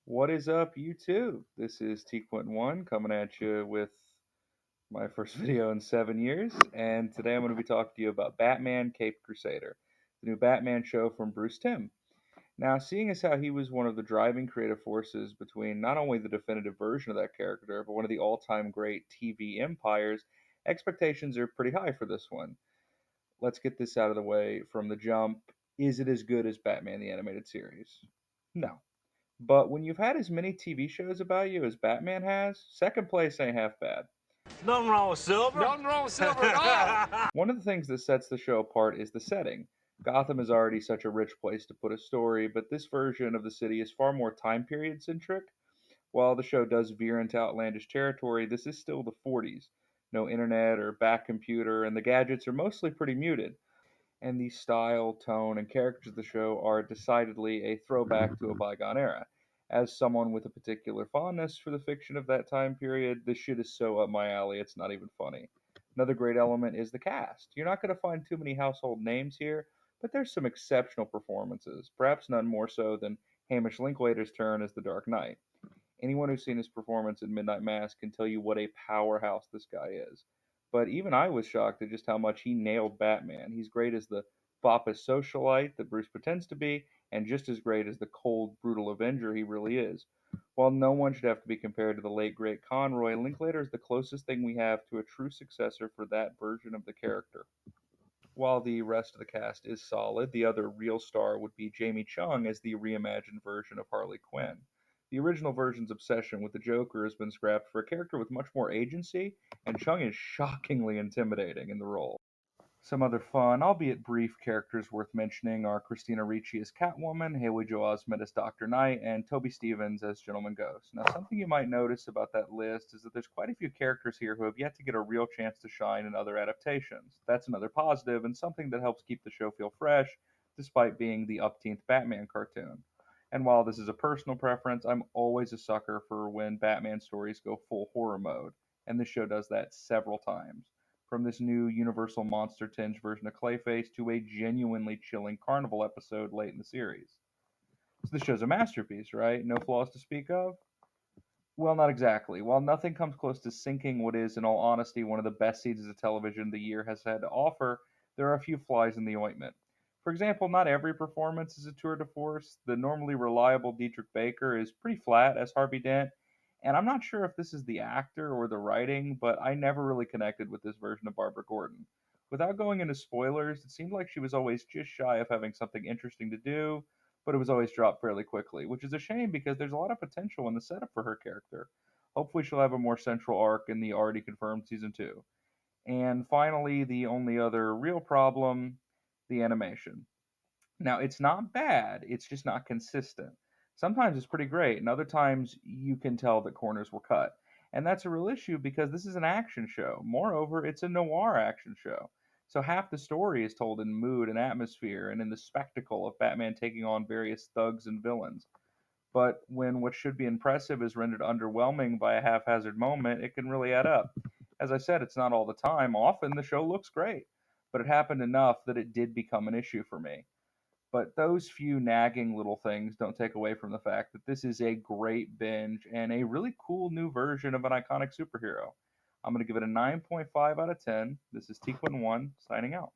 What is up, YouTube? This is T.1 coming at you with my first video in 7 years, and today I'm going to be talking to you about Batman Caped Crusader, the new Batman show from Bruce Timm. Now, seeing as how he was one of the driving creative forces between not only the definitive version of that character, but one of the all-time great TV empires, expectations are pretty high for this one. Let's get this out of the way from the jump. Is it as good as Batman the Animated Series? No. But when you've had as many TV shows about you as Batman has, second place ain't half bad. Nothing wrong with silver. Nothing wrong with silver at all. One of the things that sets the show apart is the setting. Gotham is already such a rich place to put a story, but this version of the city is far more time period centric. While the show does veer into outlandish territory, this is still the 40s. No internet or back computer, and the gadgets are mostly pretty muted. And the style, tone, and characters of the show are decidedly a throwback to a bygone era. As someone with a particular fondness for the fiction of that time period, this shit is so up my alley, it's not even funny. Another great element is the cast. You're not going to find too many household names here, but there's some exceptional performances, perhaps none more so than Hamish Linklater's turn as the Dark Knight. Anyone who's seen his performance in Midnight Mass can tell you what a powerhouse this guy is. But even I was shocked at just how much he nailed Batman. He's great as the pompous socialite that Bruce pretends to be, and just as great as the cold, brutal Avenger he really is. While no one should have to be compared to the late great Conroy, Linklater is the closest thing we have to a true successor for that version of the character. While the rest of the cast is solid, the other real star would be Jamie Chung as the reimagined version of Harley Quinn. The original version's obsession with the Joker has been scrapped for a character with much more agency, and Chung is shockingly intimidating in the role. Some other fun, albeit brief, characters worth mentioning are Christina Ricci as Catwoman, Haley Joel Osment as Dr. Knight, and Toby Stephens as Gentleman Ghost. Now, something you might notice about that list is that there's quite a few characters here who have yet to get a real chance to shine in other adaptations. That's another positive, and something that helps keep the show feel fresh, despite being the upteenth Batman cartoon. And while this is a personal preference, I'm always a sucker for when Batman stories go full horror mode, and this show does that several times from this new Universal Monster tinge version of Clayface to a genuinely chilling carnival episode late in the series. So this show's a masterpiece, right? No flaws to speak of? Well, not exactly. While nothing comes close to sinking what is, in all honesty, one of the best seasons of television the year has had to offer, there are a few flies in the ointment. For example, not every performance is a tour de force. The normally reliable Dietrich Baker is pretty flat as Harvey Dent, and I'm not sure if this is the actor or the writing, but I never really connected with this version of Barbara Gordon. Without going into spoilers, it seemed like she was always just shy of having something interesting to do, but it was always dropped fairly quickly, which is a shame because there's a lot of potential in the setup for her character. Hopefully, she'll have a more central arc in the already confirmed season 2. And finally, the only other real problem, the animation. Now, it's not bad, it's just not consistent. Sometimes it's pretty great, and other times you can tell that corners were cut. And that's a real issue because this is an action show. Moreover, it's a noir action show. So half the story is told in mood and atmosphere and in the spectacle of Batman taking on various thugs and villains. But when what should be impressive is rendered underwhelming by a haphazard moment, it can really add up. As I said, it's not all the time. Often the show looks great, but it happened enough that it did become an issue for me. But those few nagging little things don't take away from the fact that this is a great binge and a really cool new version of an iconic superhero. I'm going to give it a 9.5 out of 10. This is Tequin1 signing out.